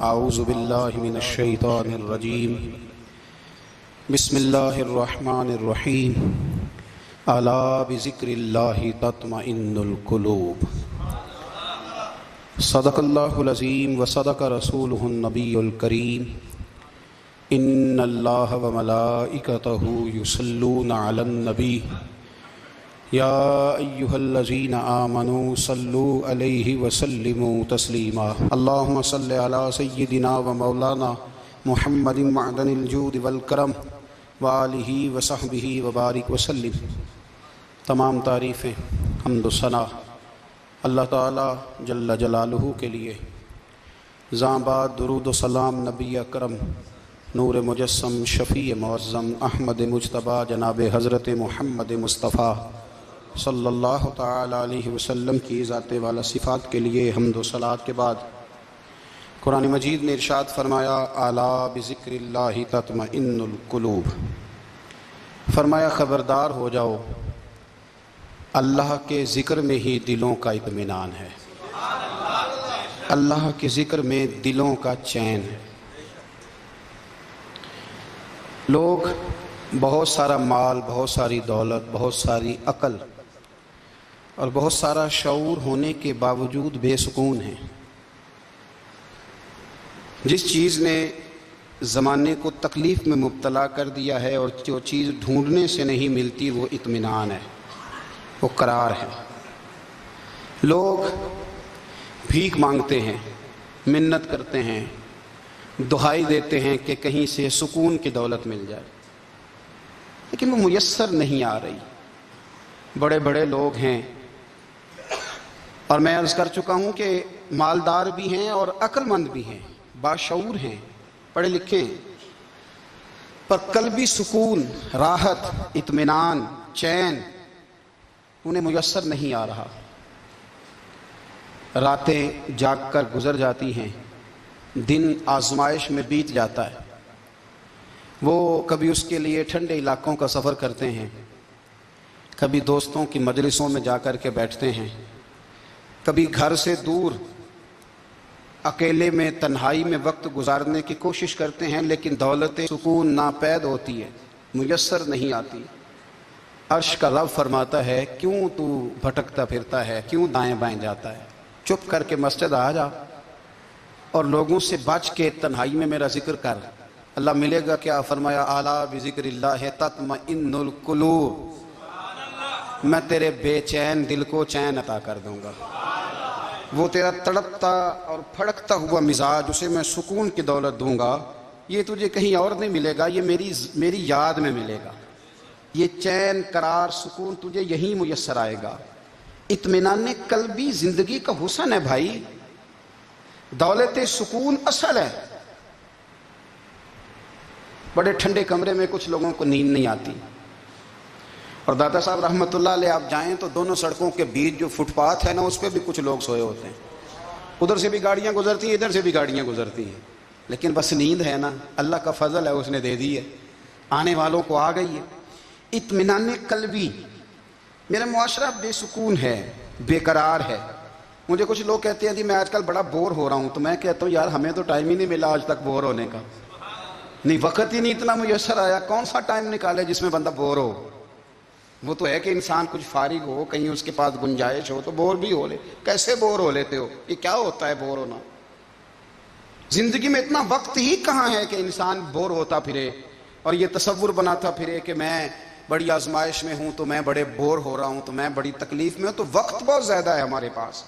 اعوذ باللہ من الشیطان الرجیم بسم اللہ الرحمن الرحیم الا بذکر اللہ تطمئن القلوب صدق اللہ العظیم وصدق رسولہ النبی الکریم ان اللہ وملائکتہ یصلون علی النبی یا ایہا الذین آمنوا صلوا علیہ وسلموا تسلیما اللہم صل علی سیدنا و مولانا محمد معدن الجود والکرم وآلہ وصحبہ وبارک وسلم۔ تمام تعریفیں حمد و ثنا اللہ تعالی جل جلالہ کے لیے۔ زاں بعد درود و سلام نبی اکرم نور مجسم شفیع معظم احمد مجتبیٰ جناب حضرت محمد مصطفیٰ صلی اللہ تعالی علیہ وسلم کی ذات والا صفات کے لیے حمد و صلوات کے بعد قرآن مجید نے ارشاد فرمایا الا بذکر اللہ تطمئن القلوب، فرمایا خبردار ہو جاؤ اللہ کے ذکر میں ہی دلوں کا اطمینان ہے، اللہ کے ذکر میں دلوں کا چین ہے۔ لوگ بہت سارا مال، بہت ساری دولت، بہت ساری عقل اور بہت سارا شعور ہونے کے باوجود بے سکون ہیں۔ جس چیز نے زمانے کو تکلیف میں مبتلا کر دیا ہے اور جو چیز ڈھونڈنے سے نہیں ملتی وہ اطمینان ہے، وہ قرار ہے۔ لوگ بھیک مانگتے ہیں، منت کرتے ہیں، دہائی دیتے ہیں کہ کہیں سے سکون کی دولت مل جائے، لیکن وہ میسر نہیں آ رہی۔ بڑے بڑے لوگ ہیں اور میں عرض کر چکا ہوں کہ مالدار بھی ہیں اور عقل مند بھی ہیں، باشعور ہیں، پڑھے لکھے ہیں، پر قلبی سکون، راحت، اطمینان، چین انہیں میسر نہیں آ رہا۔ راتیں جاگ کر گزر جاتی ہیں، دن آزمائش میں بیت جاتا ہے۔ وہ کبھی اس کے لیے ٹھنڈے علاقوں کا سفر کرتے ہیں، کبھی دوستوں کی مجلسوں میں جا کر کے بیٹھتے ہیں، کبھی گھر سے دور اکیلے میں تنہائی میں وقت گزارنے کی کوشش کرتے ہیں، لیکن دولت سکون ناپید ہوتی ہے، میسر نہیں آتی۔ عرش کا رب فرماتا ہے کیوں تو بھٹکتا پھرتا ہے، کیوں دائیں بائیں جاتا ہے، چپ کر کے مسجد آ جا اور لوگوں سے بچ کے تنہائی میں میرا ذکر کر۔ اللہ ملے گا کیا؟ فرمایا اعلیٰ بذکر اللہ تطمئن القلوب، میں تیرے بے چین دل کو چین عطا کر دوں گا۔ وہ تیرا تڑپتا اور پھڑکتا ہوا مزاج، اسے میں سکون کی دولت دوں گا۔ یہ تجھے کہیں اور نہیں ملے گا، یہ میری یاد میں ملے گا۔ یہ چین، قرار، سکون تجھے یہیں میسر آئے گا۔ اطمینان قلبی زندگی کا حسن ہے بھائی، دولت سکون اصل ہے۔ بڑے ٹھنڈے کمرے میں کچھ لوگوں کو نیند نہیں آتی، اور دادا صاحب رحمۃ اللہ علیہ آپ جائیں تو دونوں سڑکوں کے بیچ جو فٹ پاتھ ہے نا، اس پہ بھی کچھ لوگ سوئے ہوتے ہیں۔ ادھر سے بھی گاڑیاں گزرتی ہیں، ادھر سے بھی گاڑیاں گزرتی ہیں، لیکن بس نیند ہے نا، اللہ کا فضل ہے، اس نے دے دی ہے، آنے والوں کو آ گئی ہے۔ اطمینان قلبی۔ میرا معاشرہ بے سکون ہے، بے قرار ہے۔ مجھے کچھ لوگ کہتے ہیں جی میں آج کل بڑا بور ہو رہا ہوں، تو میں کہتا ہوں یار ہمیں تو ٹائم ہی نہیں ملا آج تک بور ہونے کا، نہیں وقت ہی نہیں اتنا میسر آیا، کون سا ٹائم نکالے جس میں بندہ بور ہو؟ وہ تو ہے کہ انسان کچھ فارغ ہو، کہیں اس کے پاس گنجائش ہو تو بور بھی ہو لے۔ کیسے بور ہو لیتے ہو؟ یہ کیا ہوتا ہے بور ہونا؟ زندگی میں اتنا وقت ہی کہاں ہے کہ انسان بور ہوتا پھرے اور یہ تصور بناتا پھرے کہ میں بڑی آزمائش میں ہوں تو میں بڑے بور ہو رہا ہوں، تو میں بڑی تکلیف میں ہوں۔ تو وقت بہت زیادہ ہے ہمارے پاس،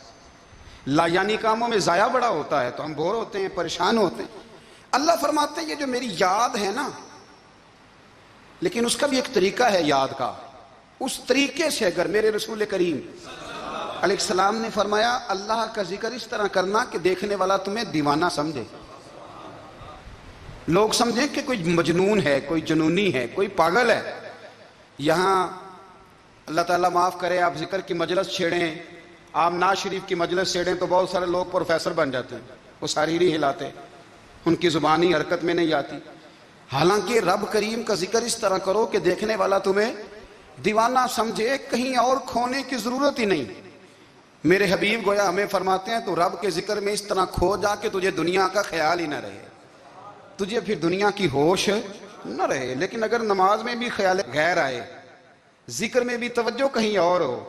لا یعنی کاموں میں ضائع بڑا ہوتا ہے، تو ہم بور ہوتے ہیں، پریشان ہوتے ہیں۔ اللہ فرماتے ہیں یہ جو میری یاد ہے نا، لیکن اس کا بھی ایک طریقہ ہے یاد کا، اس طریقے سے اگر میرے رسول کریم علیہ السلام نے فرمایا اللہ کا ذکر اس طرح کرنا کہ دیکھنے والا تمہیں دیوانہ سمجھے، لوگ سمجھیں کہ کوئی مجنون ہے، کوئی جنونی ہے، کوئی پاگل ہے۔ یہاں اللہ تعالیٰ معاف کرے، آپ ذکر کی مجلس چھیڑیں، آپ ناز شریف کی مجلس چھیڑیں تو بہت سارے لوگ پروفیسر بن جاتے ہیں، وہ ساری نہیں ہلاتے، ان کی زبانی حرکت میں نہیں آتی۔ حالانکہ رب کریم کا ذکر اس طرح کرو کہ دیکھنے والا تمہیں دیوانہ سمجھے، کہیں اور کھونے کی ضرورت ہی نہیں۔ میرے حبیب گویا ہمیں فرماتے ہیں تو رب کے ذکر میں اس طرح کھو جا کہ تجھے دنیا کا خیال ہی نہ رہے، تجھے پھر دنیا کی ہوش نہ رہے۔ لیکن اگر نماز میں بھی خیال غیر آئے، ذکر میں بھی توجہ کہیں اور ہو،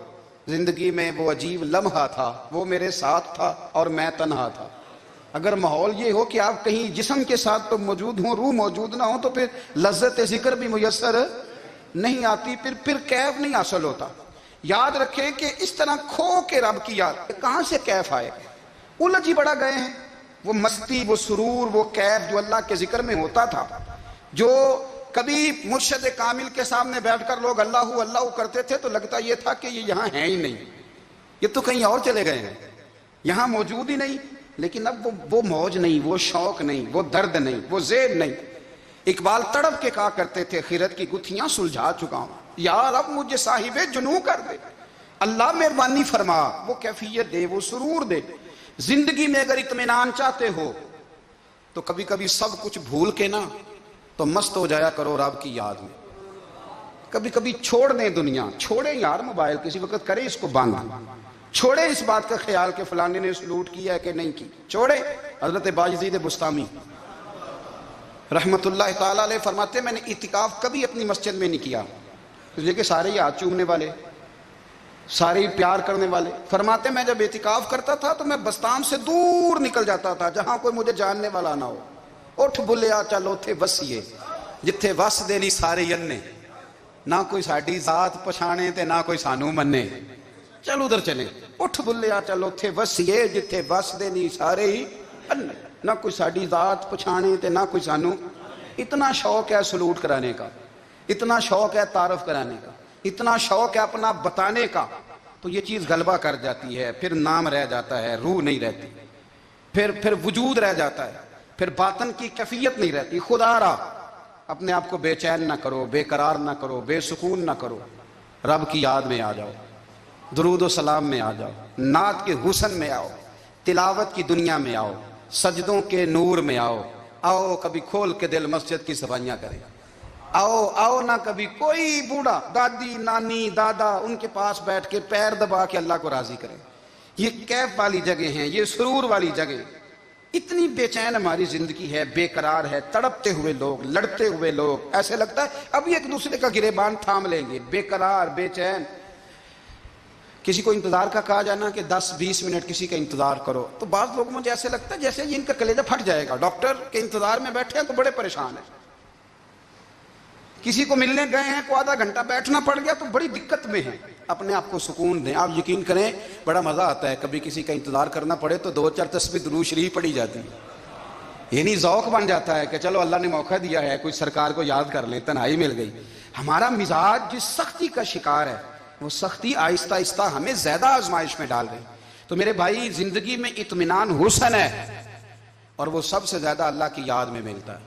زندگی میں وہ عجیب لمحہ تھا، وہ میرے ساتھ تھا اور میں تنہا تھا، اگر ماحول یہ ہو کہ آپ کہیں جسم کے ساتھ تو موجود ہوں، روح موجود نہ ہو، تو پھر لذت ذکر بھی میسر نہیں آتی، پھر کیف نہیں حاصل ہوتا۔ یاد رکھیں کہ اس طرح کھو کے رب کی یاد کہاں سے کیف آئے؟ الجھ ہی بڑا گئے ہیں۔ وہ مستی، وہ سرور، وہ کیف جو اللہ کے ذکر میں ہوتا تھا، جو کبھی مرشد کامل کے سامنے بیٹھ کر لوگ اللہ اللہ کرتے تھے تو لگتا یہ تھا کہ یہ یہاں ہیں ہی نہیں، یہ تو کہیں اور چلے گئے ہیں، یہاں موجود ہی نہیں۔ لیکن اب وہ موج نہیں، وہ شوق نہیں، وہ درد نہیں، وہ زیب نہیں۔ اقبال تڑپ کے کہا کرتے تھے خیرت کی گتھیاں سلجھا چکا ہوں، یار اب مجھے صاحب جنوں کر دے، اللہ مہربانی فرما، وہ کیفیت دے، وہ سرور دے۔ زندگی میں اگر اطمینان چاہتے ہو تو کبھی کبھی سب کچھ بھول کے نا تو مست ہو جایا کرو رب کی یاد میں۔ کبھی کبھی چھوڑ دیں دنیا، چھوڑیں یار موبائل، کسی وقت کریں اس کو بند، چھوڑیں اس بات کا خیال کہ فلانے نے سلوٹ کیا ہے کہ نہیں کی، چھوڑیں۔ حضرت باجزید بستامی رحمت اللہ تعالیٰ علیہ فرماتے ہیں میں نے اعتکاف کبھی اپنی مسجد میں نہیں کیا، اس لیے کہ سارے ہی ہاتھ چومنے والے، سارے ہی پیار کرنے والے۔ فرماتے ہیں میں جب اعتکاف کرتا تھا تو میں بستان سے دور نکل جاتا تھا جہاں کوئی مجھے جاننے والا نہ ہو۔ اٹھ بلیا چل اوتھے وسیے جتھے وس دے نہیں سارے ینے، نہ کوئی ساڈی ذات پچھانے تے نہ کوئی سانو منے، چل ادھر چلے۔ اٹھ بلیا چل اوتھے وسیے جتھے وس دے نہیں سارے ہی انے، نہ کوئی ساڈی ذات پچھانے تے نہ کوئی سانو۔ اتنا شوق ہے سلوٹ کرانے کا، اتنا شوق ہے تعارف کرانے کا، اتنا شوق ہے اپنا بتانے کا، تو یہ چیز غلبہ کر جاتی ہے، پھر نام رہ جاتا ہے، روح نہیں رہتی، پھر وجود رہ جاتا ہے، پھر باطن کی کیفیت نہیں رہتی۔ خدا را اپنے آپ کو بے چین نہ کرو، بے قرار نہ کرو، بے سکون نہ کرو، رب کی یاد میں آ جاؤ، درود و سلام میں آ جاؤ، نعت کے حسن میں آؤ، تلاوت کی دنیا میں آؤ، سجدوں کے نور میں آؤ، آؤ کبھی کھول کے دل مسجد کی صفائیاں کریں، آؤ نہ کبھی کوئی بوڑھا دادی نانی دادا ان کے پاس بیٹھ کے پیر دبا کے اللہ کو راضی کریں۔ یہ کیف والی جگہ ہیں، یہ سرور والی جگہ۔ اتنی بے چین ہماری زندگی ہے، بے قرار ہے، تڑپتے ہوئے لوگ، لڑتے ہوئے لوگ، ایسے لگتا ہے ابھی ایک دوسرے کا گریبان تھام لیں گے، بے قرار بے چین۔ کسی کو انتظار کا کہا جانا کہ 10-20 منٹ کسی کا انتظار کرو تو بعض لوگوں مجھے ایسے لگتا ہے جیسے ان کا کلیجہ پھٹ جائے گا، ڈاکٹر کے انتظار میں بیٹھے ہیں تو بڑے پریشان ہیں، کسی کو ملنے گئے ہیں کو آدھا گھنٹہ بیٹھنا پڑ گیا تو بڑی دقت میں ہیں۔ اپنے آپ کو سکون دیں، آپ یقین کریں بڑا مزہ آتا ہے کبھی کسی کا انتظار کرنا پڑے تو 2-4 تسبیح درود شریف پڑھی جاتی ہے، یعنی ذوق بن جاتا ہے کہ چلو اللہ نے موقع دیا ہے، کوئی سرکار کو یاد کر لیں، تنہائی مل گئی۔ ہمارا مزاج جس سختی کا شکار ہے وہ سختی آہستہ آہستہ ہمیں زیادہ آزمائش میں ڈال رہی۔ تو میرے بھائی زندگی میں اطمینان حسن ہے، اور وہ سب سے زیادہ اللہ کی یاد میں ملتا ہے،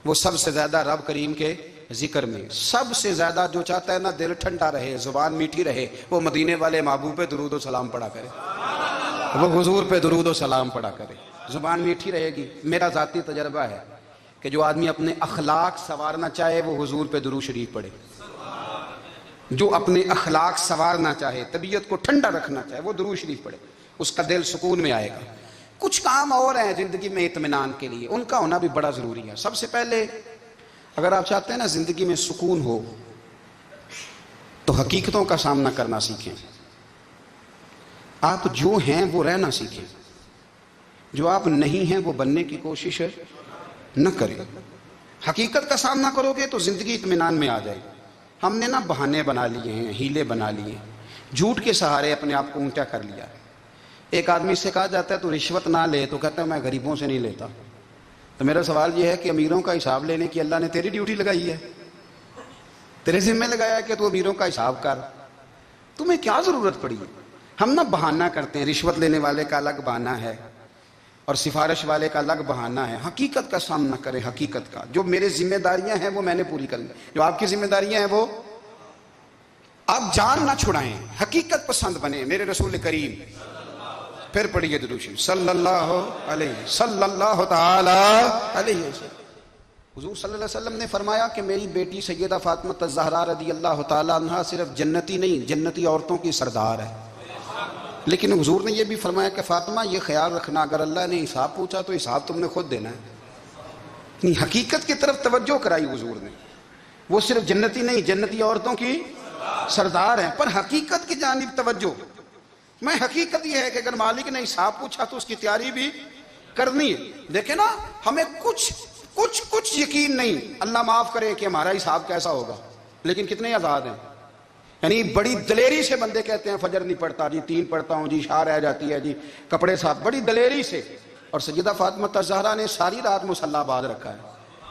وہ سب سے زیادہ رب کریم کے ذکر میں۔ سب سے زیادہ جو چاہتا ہے نا دل ٹھنڈا رہے، زبان میٹھی رہے، وہ مدینے والے محبوب پہ درود و سلام پڑھا کرے، وہ حضور پہ درود و سلام پڑھا کرے، زبان میٹھی رہے گی۔ میرا ذاتی تجربہ ہے کہ جو آدمی اپنے اخلاق سنوارنا چاہے وہ حضور پہ درود شریف پڑھے، جو اپنے اخلاق سنوارنا چاہے، طبیعت کو ٹھنڈا رکھنا چاہے، وہ درود شریف پڑھے، اس کا دل سکون میں آئے گا۔ کچھ کام اور ہیں زندگی میں اطمینان کے لیے، ان کا ہونا بھی بڑا ضروری ہے۔ سب سے پہلے اگر آپ چاہتے ہیں نا زندگی میں سکون ہو تو حقیقتوں کا سامنا کرنا سیکھیں، آپ جو ہیں وہ رہنا سیکھیں، جو آپ نہیں ہیں وہ بننے کی کوشش نہ کریں۔ حقیقت کا سامنا کرو گے تو زندگی اطمینان میں آ جائے گی۔ ہم نے نا بہانے بنا لیے ہیں، ہیلے بنا لیے ہیں، جھوٹ کے سہارے اپنے آپ کو اونچا کر لیا۔ ایک آدمی سے کہا جاتا ہے تو رشوت نہ لے، تو کہتا ہے میں غریبوں سے نہیں لیتا۔ تو میرا سوال یہ ہے کہ امیروں کا حساب لینے کی اللہ نے تیری ڈیوٹی لگائی ہے، تیرے ذمہ لگایا ہے کہ تو امیروں کا حساب کر، تمہیں کیا ضرورت پڑی ہے؟ ہم نا بہانہ کرتے ہیں، رشوت لینے والے کا الگ بہانہ ہے اور سفارش والے کا الگ بہانہ ہے۔ حقیقت کا سامنا کریں، حقیقت کا، جو میرے ذمہ داریاں ہیں وہ میں نے پوری کرنی، جو آپ کی ذمہ داریاں ہیں وہ آپ جان نہ چھڑائیں، حقیقت پسند بنیں۔ میرے رسول کریم، پھر پڑھیے درود شریف صلی اللہ تعالی علیہ وسلم۔ حضور صلی اللہ علیہ وسلم نے فرمایا کہ میری بیٹی سیدہ فاطمہ الزہرا رضی اللہ تعالی عنہا صرف جنتی نہیں، جنتی عورتوں کی سردار ہے۔ لیکن حضور نے یہ بھی فرمایا کہ فاطمہ یہ خیال رکھنا اگر اللہ نے حساب پوچھا تو حساب تم نے خود دینا ہے. نہیں، حقیقت کی طرف توجہ کرائی حضور نے. وہ صرف جنتی نہیں، جنتی عورتوں کی سردار ہیں، پر حقیقت کی جانب توجہ. میں حقیقت یہ ہے کہ اگر مالک نے حساب پوچھا تو اس کی تیاری بھی کرنی ہے. دیکھیں نا، ہمیں کچھ یقین نہیں، اللہ معاف کرے کہ ہمارا حساب کیسا ہوگا، لیکن کتنے آزاد ہیں. یعنی بڑی دلیری سے بندے کہتے ہیں فجر نہیں پڑھتا جی، 3 پڑھتا ہوں جی، شاہ رہ جاتی ہے جی، کپڑے صاحب، بڑی دلیری سے. اور سیدہ فاطمہ الزہرا نے ساری رات مصلی باز رکھا ہے،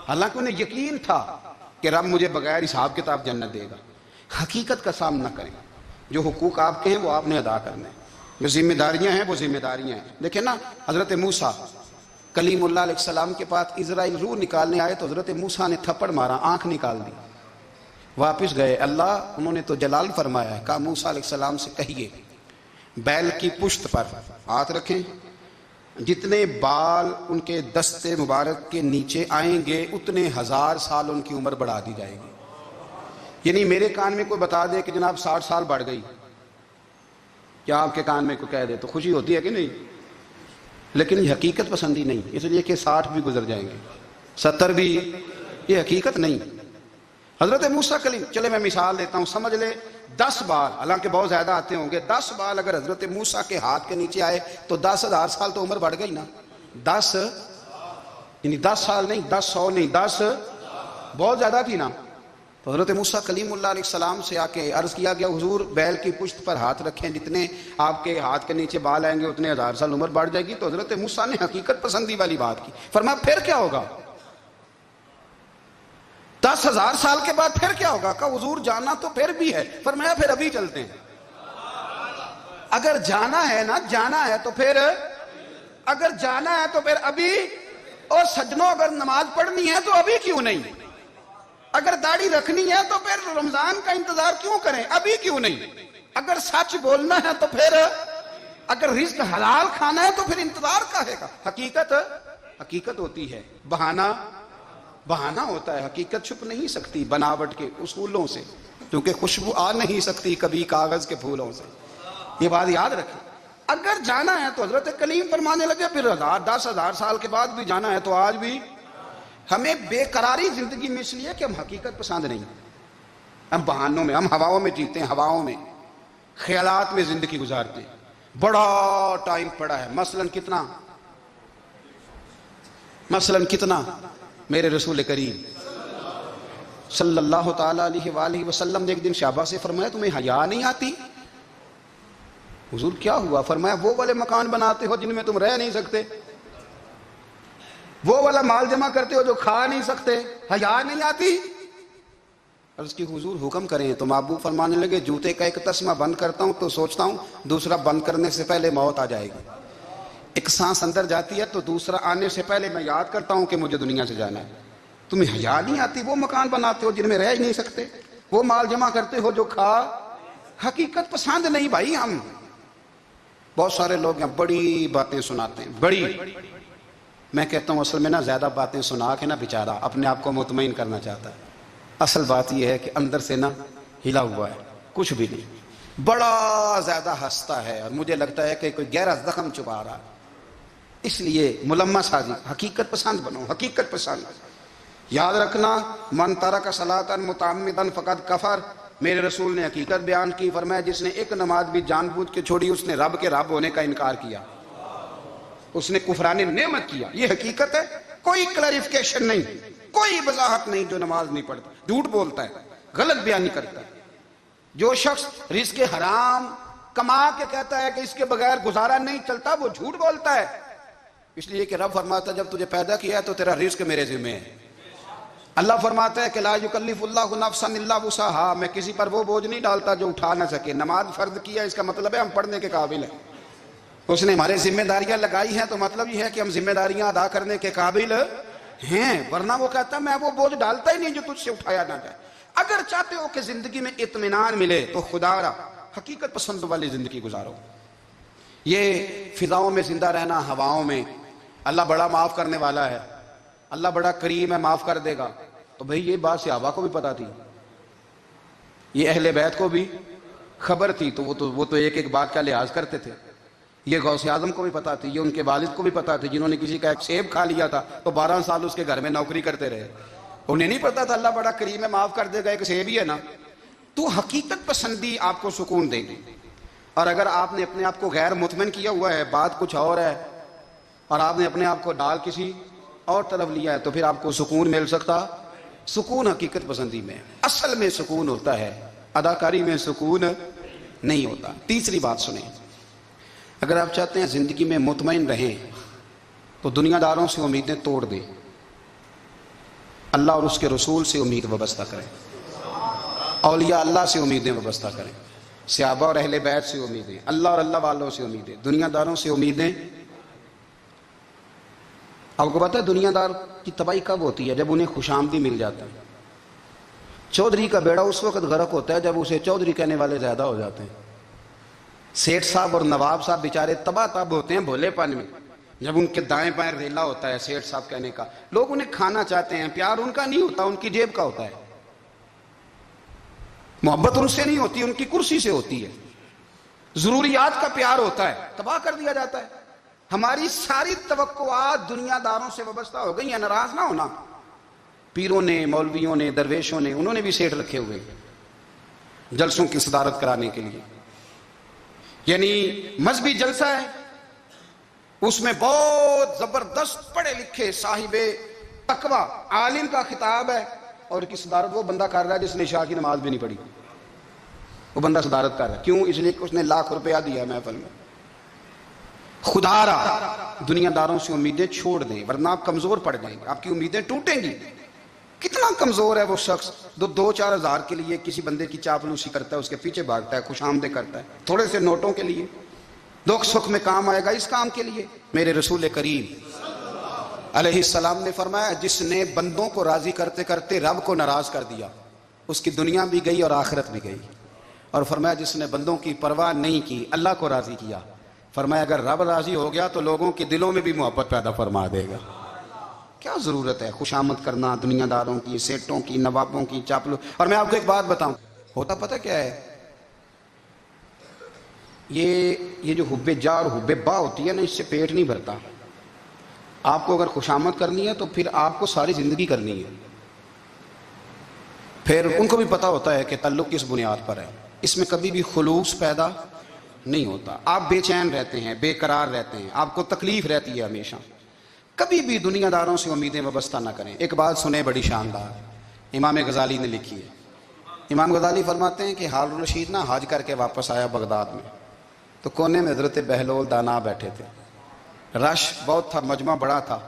حالانکہ انہیں یقین تھا کہ رب مجھے بغیر حساب کتاب جنت دے گا. حقیقت کا سامنا کریں، جو حقوق آپ کے ہیں وہ آپ نے ادا کرنے ہیں، جو ذمہ داریاں ہیں وہ ذمہ داریاں ہیں. دیکھیں نا، حضرت موسیٰ کلیم اللہ علیہ السلام کے پاس اسرائیل روح نکالنے آئے تو حضرت موسیٰ نے تھپڑ مارا، آنکھ نکال دی. واپس گئے، اللہ انہوں نے تو جلال فرمایا ہے، کہا موسیٰ علیہ السلام سے کہیے بیل کی پشت پر ہاتھ رکھیں، جتنے بال ان کے دستے مبارک کے نیچے آئیں گے اتنے 1000 سال ان کی عمر بڑھا دی جائے گی. یعنی میرے کان میں کوئی بتا دے کہ جناب 60 سال بڑھ گئی، کیا آپ کے کان میں کوئی کہہ دے تو خوشی ہوتی ہے کہ نہیں؟ لیکن یہ حقیقت پسندی نہیں، اس لیے کہ 60 بھی گزر جائیں گے، 70 بھی، یہ حقیقت نہیں. حضرت موسیٰ کلیم، چلے میں مثال دیتا ہوں، سمجھ لے 10 بال، حالانکہ بہت زیادہ آتے ہوں گے، 10 بال اگر حضرت موسیٰ کے ہاتھ کے نیچے آئے تو 10,000 سال تو عمر بڑھ گئی نا. 10 یعنی 10 سال نہیں، 10 100 نہیں، 10 بہت زیادہ تھی نا. تو حضرت موسیٰ کلیم اللہ علیہ السلام سے آ کے عرض کیا گیا حضور بیل کی پشت پر ہاتھ رکھیں، جتنے آپ کے ہاتھ کے نیچے بال آئیں گے اتنے 1000 سال عمر بڑھ جائے گی. تو حضرت موسیٰ نے حقیقت پسندی والی بات کی، فرمایا پھر کیا ہوگا؟ 10,000 سال کے بعد پھر کیا ہوگا؟ کہا حضور جانا تو پھر بھی ہے. فرمایا پھر ابھی چلتے ہیں. اگر جانا ہے نا، جانا ہے تو پھر، اگر جانا ہے تو پھر ابھی. اور سجنوں اگر نماز پڑھنی ہے تو ابھی کیوں نہیں؟ اگر داڑھی رکھنی ہے تو پھر رمضان کا انتظار کیوں کریں؟ ابھی کیوں نہیں؟ اگر سچ بولنا ہے تو پھر، اگر رزق حلال کھانا ہے تو پھر انتظار کا ہے. حقیقت ہوتی ہے، بہانہ ہوتا ہے. حقیقت چھپ نہیں سکتی بناوٹ کے اصولوں سے، کیونکہ خوشبو آ نہیں سکتی کبھی کاغذ کے پھولوں سے. یہ بات یاد رکھیں. اگر جانا ہے تو حضرت کلیم فرمانے لگے پھر 10,000 سال کے بعد بھی جانا ہے تو آج بھی. ہمیں بے قراری زندگی میں اس لیے کہ ہم حقیقت پسند نہیں، ہم بہانوں میں، ہم ہواؤں میں جیتے ہیں، ہواؤں میں، خیالات میں زندگی گزارتے ہیں. بڑا ٹائم پڑا ہے، مثلاً کتنا میرے رسول کریم صلی اللہ تعالیٰ علیہ وآلہ وسلم نے ایک دن صحابہ سے فرمایا تمہیں حیا نہیں آتی؟ حضور کیا ہوا؟ فرمایا وہ والے مکان بناتے ہو جن میں تم رہ نہیں سکتے، وہ والا مال جمع کرتے ہو جو کھا نہیں سکتے، حیا نہیں آتی؟ عرض کی حضور حکم کریں. تو محبوب فرمانے لگے جوتے کا ایک تسمہ بند کرتا ہوں تو سوچتا ہوں دوسرا بند کرنے سے پہلے موت آ جائے گی. ایک سانس اندر جاتی ہے تو دوسرا آنے سے پہلے میں یاد کرتا ہوں کہ مجھے دنیا سے جانا ہے. تمہیں حیا نہیں آتی؟ وہ مکان بناتے ہو جن میں رہ ہی نہیں سکتے، وہ مال جمع کرتے ہو جو کھا. حقیقت پسند نہیں بھائی. ہم بہت سارے لوگ ہیں بڑی باتیں سناتے ہیں، بڑی، میں کہتا ہوں اصل میں نا زیادہ باتیں سنا کے نا بیچارہ اپنے آپ کو مطمئن کرنا چاہتا ہے. اصل بات یہ ہے کہ اندر سے نا ہلا ہوا ہے، کچھ بھی نہیں. بڑا زیادہ ہنستا ہے اور مجھے لگتا ہے کہ کوئی گہرا زخم چھپا رہا ہے. اس لیے ملمہ سازی، حقیقت پسند بنو، حقیقت پسند. یاد رکھنا من ترک صلاۃ متعمدا فقد کفر. میرے رسول نے حقیقت بیان کی، فرمایا جس نے ایک نماز بھی جان بوجھ کے چھوڑی اس نے رب کے رب ہونے کا انکار کیا، اس نے کفران نعمت کیا. یہ حقیقت ہے، کوئی کلیریفیکیشن نہیں، کوئی وضاحت نہیں. جو نماز نہیں پڑھتا جھوٹ بولتا ہے، غلط بیانی کرتا ہے. جو شخص رزق حرام کما کے کہتا ہے کہ اس کے بغیر گزارا نہیں چلتا، وہ جھوٹ بولتا ہے. اس لیے کہ رب فرماتا ہے جب تجھے پیدا کیا ہے تو تیرا رزق میرے ذمہ ہے. اللہ فرماتا ہے کہ لا یکلف اللہ نفسا الا وسعها، میں کسی پر وہ بوجھ نہیں ڈالتا جو اٹھا نہ سکے. نماز فرض کیا اس کا مطلب ہے ہم پڑھنے کے قابل ہیں. اس نے ہمارے ذمہ داریاں لگائی ہیں تو مطلب یہ ہے کہ ہم ذمہ داریاں ادا کرنے کے قابل ہیں، ورنہ وہ کہتا ہے میں وہ بوجھ ڈالتا ہی نہیں جو تجھ سے اٹھایا نہ جائے. اگر چاہتے ہو کہ زندگی میں اطمینان ملے تو خدا را حقیقت پسند والی زندگی گزارو. یہ فضاؤں میں زندہ رہنا، ہواؤں میں، اللہ بڑا معاف کرنے والا ہے، اللہ بڑا کریم ہے معاف کر دے گا، تو بھئی یہ بات صحابہ کو بھی پتا تھی، یہ اہل بیت کو بھی خبر تھی تو وہ تو ایک ایک بات کا لحاظ کرتے تھے. یہ غوث اعظم کو بھی پتا تھی, یہ ان کے والد کو بھی پتا تھی, جنہوں نے کسی کا ایک سیب کھا لیا تھا تو 12 سال اس کے گھر میں نوکری کرتے رہے. انہیں نہیں پتا تھا اللہ بڑا کریم ہے, معاف کر دے گا, ایک سیب ہی ہے نا. تو حقیقت پسندی آپ کو سکون دے گی. اور اگر آپ نے اپنے آپ کو غیر مطمئن کیا ہوا ہے, بات کچھ اور ہے, اور آپ نے اپنے آپ کو ڈال کسی اور طرف لیا ہے, تو پھر آپ کو سکون مل سکتا. سکون حقیقت پسندی میں, اصل میں سکون ہوتا ہے, اداکاری میں سکون نہیں ہوتا. تیسری بات سنیں, اگر آپ چاہتے ہیں زندگی میں مطمئن رہیں تو دنیا داروں سے امیدیں توڑ دیں, اللہ اور اس کے رسول سے امید وابستہ کریں, اولیاء اللہ سے امیدیں وابستہ کریں, صحابہ اور اہل بیت سے امیدیں, اللہ اور اللہ والوں سے امیدیں, دنیا داروں سے امیدیں. آپ کو پتہ ہے دنیا دار کی تباہی کب ہوتی ہے؟ جب انہیں خوش آمدی مل جاتا ہے. چودھری کا بیڑا اس وقت غرق ہوتا ہے جب اسے چودھری کہنے والے زیادہ ہو جاتے ہیں. سیٹھ صاحب اور نواب صاحب بیچارے تباہ تب ہوتے ہیں بھولے پن میں, جب ان کے دائیں بائیں ریلا ہوتا ہے سیٹھ صاحب کہنے کا. لوگ انہیں کھانا چاہتے ہیں, پیار ان کا نہیں ہوتا, ان کی جیب کا ہوتا ہے. محبت ان سے نہیں ہوتی, ان کی کرسی سے ہوتی ہے. ضروریات کا پیار ہوتا ہے, تباہ کر دیا جاتا ہے. ہماری ساری توقعات دنیا داروں سے وابستہ ہو گئی ہیں. ناراض نہ ہونا, پیروں نے, مولویوں نے, درویشوں نے, انہوں نے بھی سیٹ رکھے ہوئے جلسوں کی صدارت کرانے کے لیے. یعنی مذہبی جلسہ ہے, اس میں بہت زبردست پڑھے لکھے صاحب تقویٰ عالم کا خطاب ہے, اور کی صدارت وہ بندہ کر رہا ہے جس نے عشاء کی نماز بھی نہیں پڑھی. وہ بندہ صدارت کر رہا ہے, کیوں؟ اس لیے کہ اس نے لاکھ روپیہ دیا محفل میں. خدا را دنیا داروں سے امیدیں چھوڑ دیں, ورنہ آپ کمزور پڑ جائیں گے, آپ کی امیدیں ٹوٹیں گی. کتنا کمزور ہے وہ شخص جو 2-4 ہزار کے لیے کسی بندے کی چاپلوسی کرتا ہے, اس کے پیچھے بھاگتا ہے, خوش آمدیں کرتا ہے, تھوڑے سے نوٹوں کے لیے. دکھ سکھ میں کام آئے گا اس کام کے لیے. میرے رسول کریم علیہ السلام نے فرمایا, جس نے بندوں کو راضی کرتے کرتے رب کو ناراض کر دیا, اس کی دنیا بھی گئی اور آخرت بھی گئی. اور فرمایا جس نے بندوں کی پرواہ نہیں کی, اللہ کو راضی کیا, فرمایا اگر رب راضی ہو گیا تو لوگوں کے دلوں میں بھی محبت پیدا فرما دے گا. کیا ضرورت ہے خوش آمد کرنا دنیا داروں کی, سیٹوں کی, نوابوں کی, چاپلو. اور میں آپ کو ایک بات بتاؤں, ہوتا پتہ کیا ہے, یہ جو حب جا اور حب با ہوتی ہے نا, اس سے پیٹ نہیں بھرتا. آپ کو اگر خوش آمد کرنی ہے تو پھر آپ کو ساری زندگی کرنی ہے. پھر ان کو بھی پتہ ہوتا ہے کہ تعلق کس بنیاد پر ہے, اس میں کبھی بھی خلوص پیدا نہیں ہوتا. آپ بے چین رہتے ہیں, بے قرار رہتے ہیں, آپ کو تکلیف رہتی ہے ہمیشہ. کبھی بھی دنیا داروں سے امیدیں وابستہ نہ کریں. ایک بات سنیں بڑی شاندار, امام غزالی نے لکھی ہے. امام غزالی فرماتے ہیں کہ ہارون الرشید نا حج کر کے واپس آیا بغداد میں, تو کونے میں حضرت بہلول دانا بیٹھے تھے. رش بہت تھا, مجمع بڑا تھا.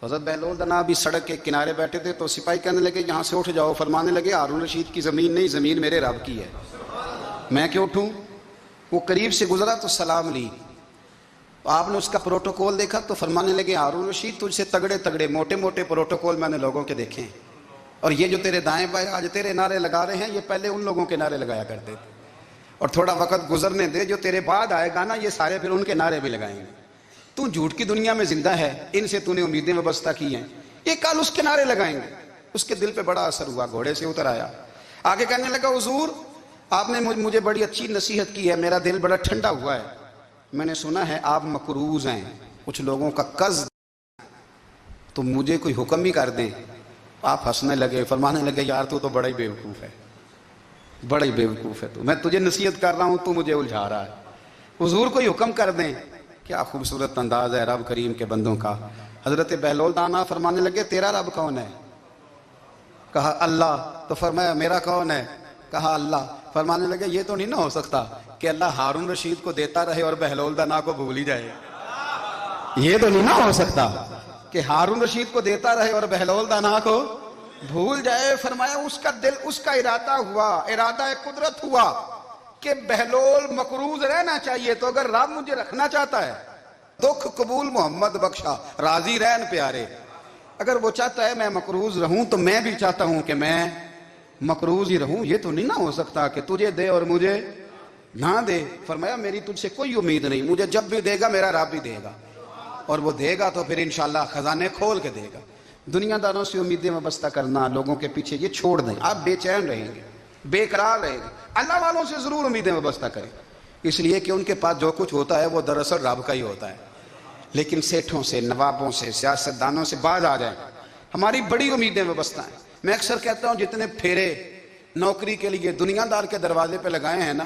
حضرت بہلول دانا بھی سڑک کے کنارے بیٹھے تھے, تو سپاہی کہنے لگے یہاں سے اٹھ جاؤ. فرمانے لگے ہارون الرشید کی زمین نہیں, زمین میرے رب کی ہے, میں کیوں اٹھوں؟ وہ قریب سے گزرا تو سلام لی. آپ نے اس کا پروٹوکول دیکھا تو فرمانے لگے ہارون الرشید تجھ سے تگڑے تگڑے موٹے موٹے پروٹوکول میں نے لوگوں کے دیکھے ہیں, اور یہ جو تیرے دائیں بائیں آج تیرے نعرے لگا رہے ہیں, یہ پہلے ان لوگوں کے نعرے لگایا کرتے تھے. اور تھوڑا وقت گزرنے دے, جو تیرے بعد آئے گا نا, یہ سارے پھر ان کے نعرے بھی لگائیں گے. تو جھوٹ کی دنیا میں زندہ ہے, ان سے تو نے امیدیں وابستہ کی ہیں, یہ کل اس کے نعرے لگائیں گے. اس کے دل پہ بڑا اثر ہوا, گھوڑے سے اتر آیا, آگے کہنے لگا حضور آپ نے مجھے بڑی اچھی نصیحت کی ہے, میرا دل بڑا ٹھنڈا ہوا ہے. میں نے سنا ہے آپ مقروض ہیں, کچھ لوگوں کا قرض, تو مجھے کوئی حکم بھی کر دیں. آپ ہنسنے لگے, فرمانے لگے یار تو بڑا ہی بیوقوف ہے, بڑا ہی بیوقوف ہے تو, میں تجھے نصیحت کر رہا ہوں, تو مجھے الجھا رہا ہے. حضور کوئی حکم کر دیں. کیا خوبصورت انداز ہے رب کریم کے بندوں کا. حضرت بہلول دانا فرمانے لگے تیرا رب کون ہے؟ کہا اللہ. تو فرمایا میرا کون ہے؟ کہا اللہ. فرمانے لگے یہ تو نہیں نہ ہو سکتا کہ اللہ ہارون رشید کو دیتا رہے اور بہلول دانا کو بھول ہی جائے. یہ تو نہیں نہ ہو سکتا کہ ہارون رشید کو دیتا رہے اور بہلول دانا کو بھول جائے. فرمایا اس کا دل, اس کا ارادہ ہوا, ارادہ قدرت ہوا کہ بہلول مقروض رہنا چاہیے, تو اگر رب مجھے رکھنا چاہتا ہے, دکھ قبول محمد بخشا, راضی رہن پیارے, اگر وہ چاہتا ہے میں مقروض رہوں تو میں بھی چاہتا ہوں کہ میں مقروض ہی رہوں. یہ تو نہیں نہ ہو سکتا کہ تجھے دے اور مجھے نہ دے. فرمایا میری تجھ سے کوئی امید نہیں, مجھے جب بھی دے گا میرا رب بھی دے گا, اور وہ دے گا تو پھر انشاءاللہ خزانے کھول کے دے گا. دنیا داروں سے امیدیں وابستہ کرنا, لوگوں کے پیچھے, یہ چھوڑ دیں, آپ بے چین رہیں گے. بے قرار رہے گا. اللہ والوں سے ضرور امیدیں وابستہ کریں، اس لیے کہ ان کے پاس جو کچھ ہوتا ہے وہ دراصل رب کا ہی ہوتا ہے. لیکن سیٹھوں سے، نوابوں سے، سیاستدانوں سے باز آ جائیں. ہماری بڑی امیدیں وابستہ ہیں. میں اکثر کہتا ہوں جتنے پھیرے نوکری کے لیے دنیا دار کے دروازے پہ لگائے ہیں نا،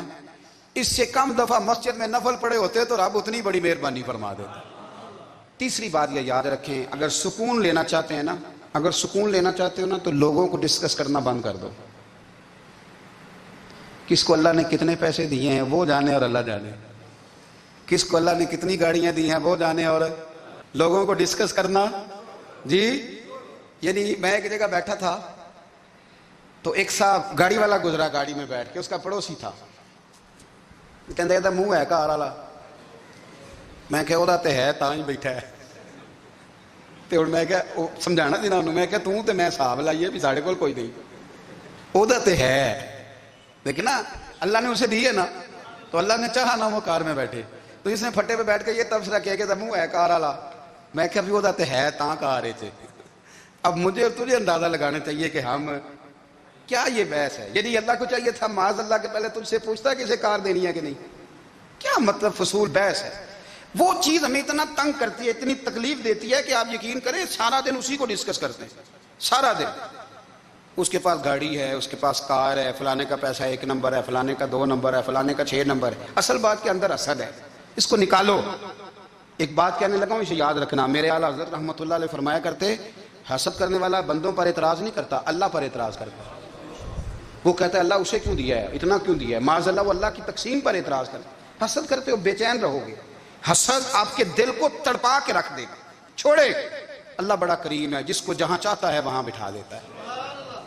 اس سے کم دفعہ مسجد میں نفل پڑے ہوتے تو رب اتنی بڑی مہربانی فرما دیتا. تیسری بات یہ یاد رکھیں، اگر سکون لینا چاہتے ہیں نا، اگر سکون لینا چاہتے ہو نا تو لوگوں کو ڈسکس کرنا بند کر دو. کس کو اللہ نے کتنے پیسے دیے ہیں وہ جانے اور اللہ جانے، کس کو اللہ نے کتنی گاڑیاں دی ہیں وہ جانے، اور لوگوں کو ڈسکس کرنا. جی یعنی میں ایک جگہ بیٹھا تھا تو ایک صاحب گاڑی والا گزرا، گاڑی میں بیٹھ کے، اس کا پڑوسی تھا، کہتا منہ ہے کار والا. میں کہ وہ تے ہے تاں ہی بیٹھا ہے. تو میں کہ سمجھانا سی نا انہوں، میں کہ توں تے میں حساب لائیے بھی ساڑھے کول کوئی نہیں، وہ تے ہے لیکن نا اللہ نے اسے دی ہے نا، تو اللہ نے چاہا نا وہ کار میں بیٹھے. تو اس نے پھٹے پہ بیٹھ کے یہ تبصرہ کیا کہ منہ ہے کار والا. میں کہ وہ تے ہے تاں کار ہے. اب مجھے اور تجھے اندازہ لگانا چاہیے کہ ہم کیا یہ بحث ہے. یعنی اللہ کو چاہیے تھا معاذ اللہ کے پہلے تجھ سے پوچھتا کہ اسے کار دینی ہے کہ نہیں. کیا مطلب فضول بحث ہے. وہ چیز ہمیں اتنا تنگ کرتی ہے، اتنی تکلیف دیتی ہے کہ آپ یقین کریں سارا دن اسی کو ڈسکس کرتے ہیں. سارا دن اس کے پاس گاڑی ہے، اس کے پاس کار ہے، فلانے کا پیسہ 1 نمبر ہے، فلانے کا 2 نمبر ہے، فلانے کا 6 نمبر ہے. اصل بات کے اندر حسد ہے، اس کو نکالو. ایک بات کہنے لگا ہوں، اسے یاد رکھنا. میرے اعلیٰ حضرت رحمۃ اللہ علیہ فرمایا کرتے، حسد کرنے والا بندوں پر اعتراض نہیں کرتا، اللہ پر اعتراض کرتا. وہ کہتا ہے اللہ اسے کیوں دیا ہے، اتنا کیوں دیا ہے، معاذ اللہ وہ اللہ کی تقسیم پر اعتراض کرتا. حسد کرتے ہو بے چین رہو گے. حسد آپ کے دل کو تڑپا کے رکھ دے گا. چھوڑے، اللہ بڑا کریم ہے، جس کو جہاں چاہتا ہے وہاں بٹھا دیتا ہے.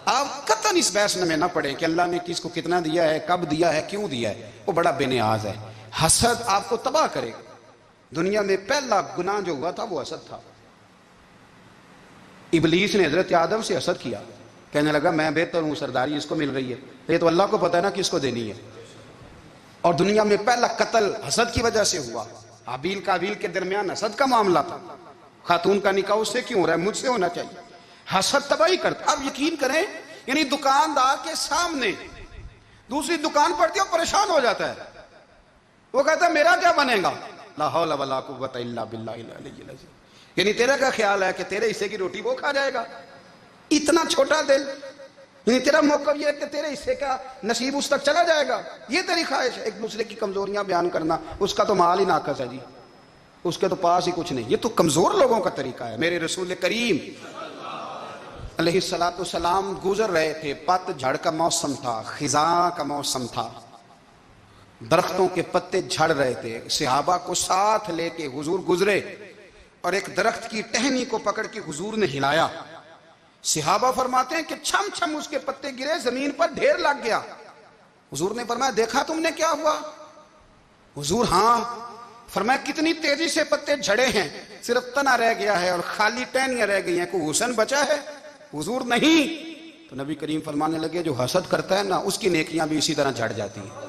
آپ قطعاً اس بحث میں نہ پڑیں کہ اللہ نے کس کو کتنا دیا ہے، کب دیا ہے، کیوں دیا ہے. وہ بڑا بے نیاز ہے. حسد آپ کو تباہ کرے گا. دنیا میں پہلا گناہ جو ہوا تھا وہ حسد تھا. ابلیس نے حضرت آدم سے حسد کیا، کہنے لگا میں بہتر ہوں، سرداری اس کو مل رہی ہے. یہ تو اللہ کو پتہ ہے نا کس کو دینی ہے. اور دنیا میں پہلا قتل حسد کی وجہ سے ہوا. حابیل قابیل کے درمیان حسد کا معاملہ تھا. خاتون کا نکاح اس سے کیوں ہو رہا ہے، مجھ سے ہونا چاہیے. حسد تباہی کرتا. اب یقین کریں، یعنی دکاندار کے سامنے دوسری دکان پڑتی ہے اور پریشان ہو جاتا ہے. وہ کہتا ہے میرا کیا بنے گا، لا حول ولا قوت الا باللہ العلی العظیم. یعنی تیرا کیا خیال ہے کہ تیرے حصے کی روٹی وہ کھا جائے گا. اتنا چھوٹا دل. یعنی تیرا موقع یہ ہے کہ تیرے حصے کا نصیب اس تک چلا جائے گا، یہ تیری خواہش ہے. ایک دوسرے کی کمزوریاں بیان کرنا، اس کا تو مال ہی ناقص ہے جی، اس کے تو پاس ہی کچھ نہیں. یہ تو کمزور لوگوں کا طریقہ ہے. میرے رسول کریم علیہ الصلوۃ والسلام گزر رہے تھے، پت جھڑ کا موسم تھا، خزاں کا موسم تھا، درختوں کے پتے جھڑ رہے تھے. صحابہ کو ساتھ لے کے حضور گزرے اور ایک درخت کی ٹہنی کو پکڑ کے حضور نے ہلایا. صحابہ فرماتے ہیں کہ چھم چھم اس کے پتے گرے، زمین پر ڈھیر لگ گیا. حضور نے فرمایا دیکھا تم نے کیا ہوا؟ حضور ہاں. فرمایا کتنی تیزی سے پتے جھڑے ہیں، صرف تنا رہ گیا ہے اور خالی ٹہنیاں رہ گئی ہیں، کوئی حسن بچا ہے؟ حضور نہیں. تو نبی کریم فرمانے لگے جو حسد کرتا ہے نا اس کی نیکیاں بھی اسی طرح جھڑ جاتی ہیں،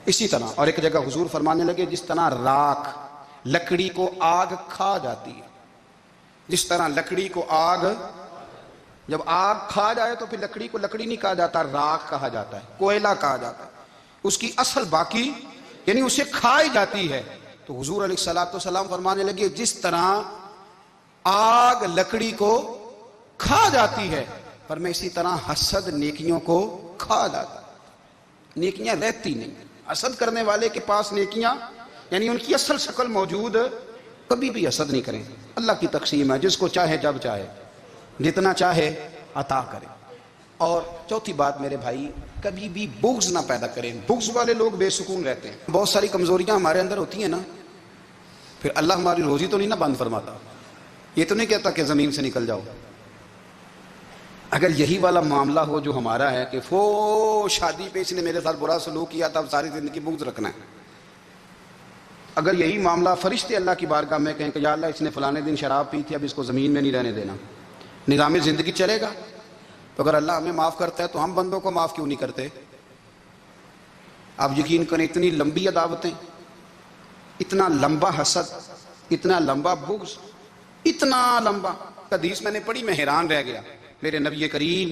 اسی طرح. اور ایک جگہ حضور فرمانے لگے جس طرح راکھ لکڑی کو آگ کھا جاتی ہے، جس طرح لکڑی کو آگ، جب آگ کھا جائے تو پھر لکڑی کو لکڑی نہیں کہا جاتا، راکھ کہا جاتا ہے، کوئلہ کہا جاتا ہے. اس کی اصل باقی یعنی اسے کھائی جاتی ہے. تو حضور علیہ الصلوۃ والسلام فرمانے لگے جس طرح آگ لکڑی کو کھا جاتی ہے، پر میں اسی طرح حسد نیکیوں کو کھا جاتا ہے. نیکیاں رہتی نہیں. حسد کرنے والے کے پاس نیکیاں یعنی ان کی اصل شکل موجود، کبھی بھی حسد نہیں کریں. اللہ کی تقسیم ہے، جس کو چاہے جب چاہے جتنا چاہے عطا کرے. اور چوتھی بات میرے بھائی، کبھی بھی بغض نہ پیدا کریں. بغض والے لوگ بے سکون رہتے ہیں. بہت ساری کمزوریاں ہمارے اندر ہوتی ہیں نا، پھر اللہ ہماری روزی تو نہیں نا بند فرماتا. یہ تو نہیں کہتا کہ زمین سے نکل جاؤ. اگر یہی والا معاملہ ہو جو ہمارا ہے کہ فو شادی پہ اس نے میرے ساتھ برا سلوک کیا تھا، اب ساری زندگی بغض رکھنا ہے. اگر یہی معاملہ فرشتے اللہ کی بارگاہ میں کہیں کہ یا اللہ اس نے فلانے دن شراب پی تھی، اب اس کو زمین میں نہیں رہنے دینا، نظام زندگی چلے گا. تو اگر اللہ ہمیں معاف کرتا ہے تو ہم بندوں کو معاف کیوں نہیں کرتے؟ آپ یقین کریں اتنی لمبی عداوتیں، اتنا لمبا حسد، اتنا لمبا بغض، اتنا لمبا. حدیث میں نے پڑھی، میں حیران رہ گیا. میرے نبی کریم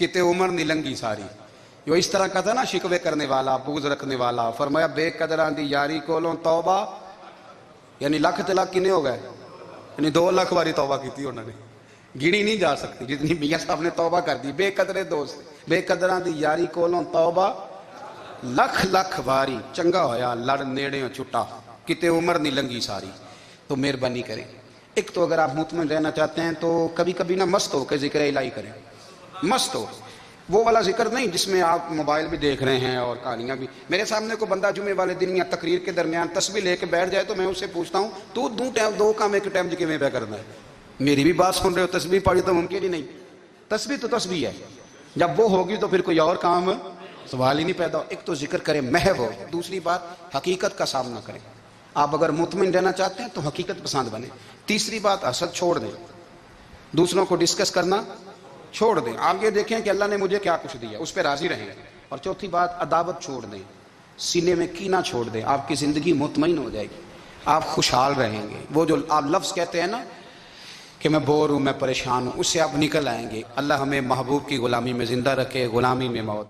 کتے عمر نہیں لنگی ساری. جو اس طرح کا تھا نا شکوے کرنے والا, بغض رکھنے والا, فرمایا بے قدران دی یاری کولوں توبہ, یعنی لاکھ طلاق کنے ہو گئے, یعنی 2 لاکھ باری توبہ کی تھی انہوں نے, گنی نہیں جا سکتی جتنی میاں صاحب نے توبہ کر دی. بے قدرے دوست, بے قدران دی یاری کولوں توبہ لکھ لکھ باری, چنگا ہویا لڑ نیڑے چھٹا, کتے عمر نہیں لنگی ساری. تو مہربانی کریں. ایک تو اگر آپ مطمئن رہنا چاہتے ہیں تو کبھی کبھی نہ مست ہو کے ذکر الہی کریں. مست ہو, وہ والا ذکر نہیں جس میں آپ موبائل بھی دیکھ رہے ہیں اور کہانیاں بھی. میرے سامنے کو بندہ جمعے والے دن یا تقریر کے درمیان تسبیح لے کے بیٹھ جائے تو میں اس سے پوچھتا ہوں تو دو کام ایک ٹائم جی میں پہ کرنا ہے. میری بھی بات سن رہے ہو, تسبیح پڑھی تو ممکن ہی نہیں. تسبیح تو تسبیح ہے, جب وہ ہوگی تو پھر کوئی اور کام سوال ہی نہیں پیدا ہو. ایک تو ذکر کریں محو ہو, دوسری بات حقیقت کا سامنا کریں. آپ اگر مطمئن رہنا چاہتے ہیں تو حقیقت پسند بنیں. تیسری بات حسد چھوڑ دیں, دوسروں کو ڈسکس کرنا چھوڑ دیں. آپ یہ دیکھیں کہ اللہ نے مجھے کیا کچھ دیا, اس پہ راضی رہیں. اور چوتھی بات عداوت چھوڑ دیں, سینے میں کینہ چھوڑ دیں. آپ کی زندگی مطمئن ہو جائے گی, آپ خوشحال رہیں گے. وہ جو آپ لفظ کہتے ہیں نا کہ میں بور ہوں, میں پریشان ہوں, اس سے آپ نکل آئیں گے. اللہ ہمیں محبوب کی غلامی میں زندہ رکھے, غلامی میں موت.